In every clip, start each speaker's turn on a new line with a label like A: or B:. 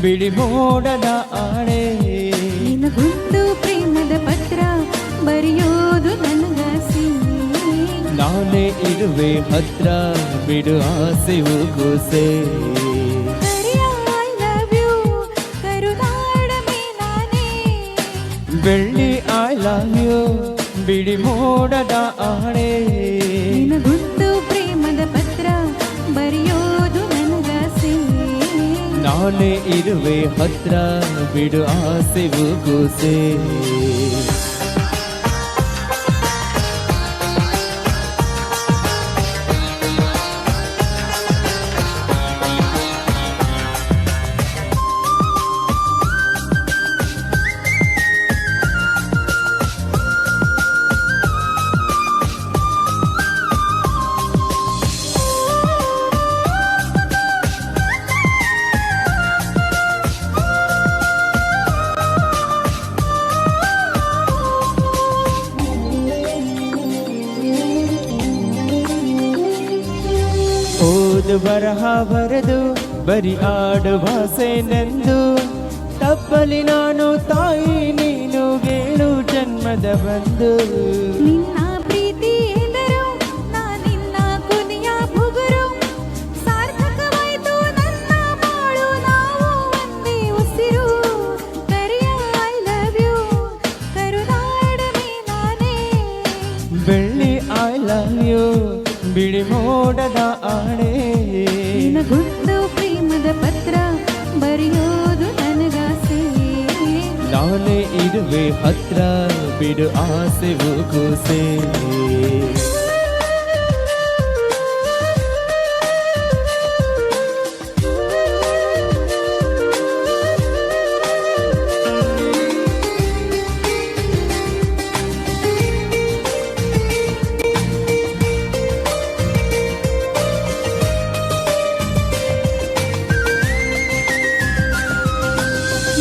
A: ಬಿಡಿ ಮೋಡದ ಆಣೆ
B: ನಿನಗೊಂದು ಪ್ರೇಮದ ಪತ್ರ ಬರೆಯೋದು ನನಗಾಸಿ
A: ನಾನೇ ಇರುವೆ ಹತ್ರ ಬಿಡು ಆಸೆ ಕೂಸೆ
B: I love you ಕರುನಾಡ ಮೇಲಾನೆ
A: ಬೆಳ್ಳಿ ಐ ಲವ್ ಯು ಬಿಡಿ ಮೋಡದ ಆಣೆ
B: ನಿನಗೊಂದು ಪ್ರೇಮದ ಪತ್ರ ಬರೆಯೋದು ನನಗಾಸಿ
A: ನಾನೇ ಇರುವೆ ಹತ್ರ ಬಿಡು ಆಸೆ ಕೂಸೆ ಓದು ಬರಹ ಬರೆದು ಬರಿ ಆಡು ಭಾಷೆ ನೆಂದು ತಪ್ಪಲಿ ನಾನು ತಾಯಿ ನೀನು ಗೇಳು ಜನ್ಮದ ಬಂದು
B: ನಿನ್ನ ಪ್ರೀತಿ ಎಂದರು ನಾನಿನ್ನ ಕೊನೆಯ ಬುಗುರು ಸಾರ್ಥಕವಾಯ್ತು ನನ್ನ ಬಾಳು ನಾವು ಒಂದೇ ಉಸಿರು ಕರೆಯ ಐ ಲವ್ ಯು ಕರುನಾಡ ಮೇಲಾನೆ
A: ಬೆಳ್ಳಿ ಐ ಲವ್ ಯು ಬಿಡಿ ಮೋಡದ ಆಣೆ
B: ನಿನಗೊಂದು ಪ್ರೇಮದ ಪತ್ರ ಬರೆಯೋದು ನನಗಾಸೆ
A: ನಾನೇ ಇರುವೆ ಹತ್ರ ಬಿಡು ಆಸೆ ಕೂಸೆ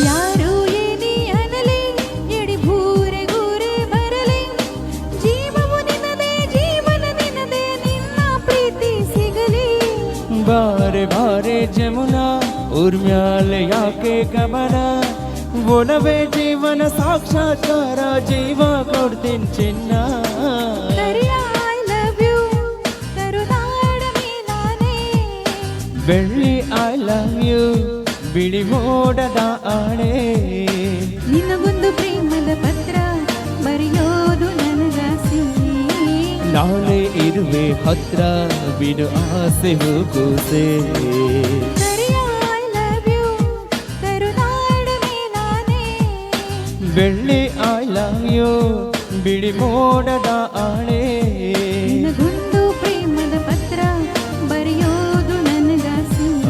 B: ಯಾರು ಏನೇ ಅನ್ನಲಿ ಎಡಿ ಭೂರೆ ಗೂರೆ ಬರಲಿ ಜೀವವು ನಿನ್ನದೇ ಜೀವನ ನಿನ್ನದೇ ನಿನ್ನ ಪ್ರೀತಿ ಸಿಗಲಿ
A: ಬಾರೆ ಬಾರೆ ಜಮುನಾ ಊರ್ಮ್ಯಾಲೆ ಯಾಕೆ ಗಮನ ಒಲವೇ ಜೀವನ ಸಾಕ್ಷಾತ್ಕಾರ ಜೀವ ಕೊಡ್ತೀನಿ ಚಿನ್ನ
B: ಕರೆಯ ಐ ಲವ್ ಯು ಕರುನಾಡ ಮೇಲಾನೆ
A: ಬೆಳ್ಳಿ ಐ ಲವ್ ಯು ಬಿಡಿ ಮೋಡದ ಆಣೆ
B: ನಿನಗೊಂದು ಪ್ರೇಮದ ಪತ್ರ ಬರೆಯೋದು ನನಗಾಸಿ
A: ನಾಳೆ ಇರುವೆ ಹತ್ರ ಬಿಡು ಆಸೆ ಕೂಸೆ
B: ಕರೆಯ ಐ ಲವ್ ಯು ಕರುನಾಡ ಮೇಲಾನೆ
A: ಬೆಳ್ಳಿ ಐ ಲವ್ ಯು ಬಿಡಿ ಮೋಡದ ಆಣೆ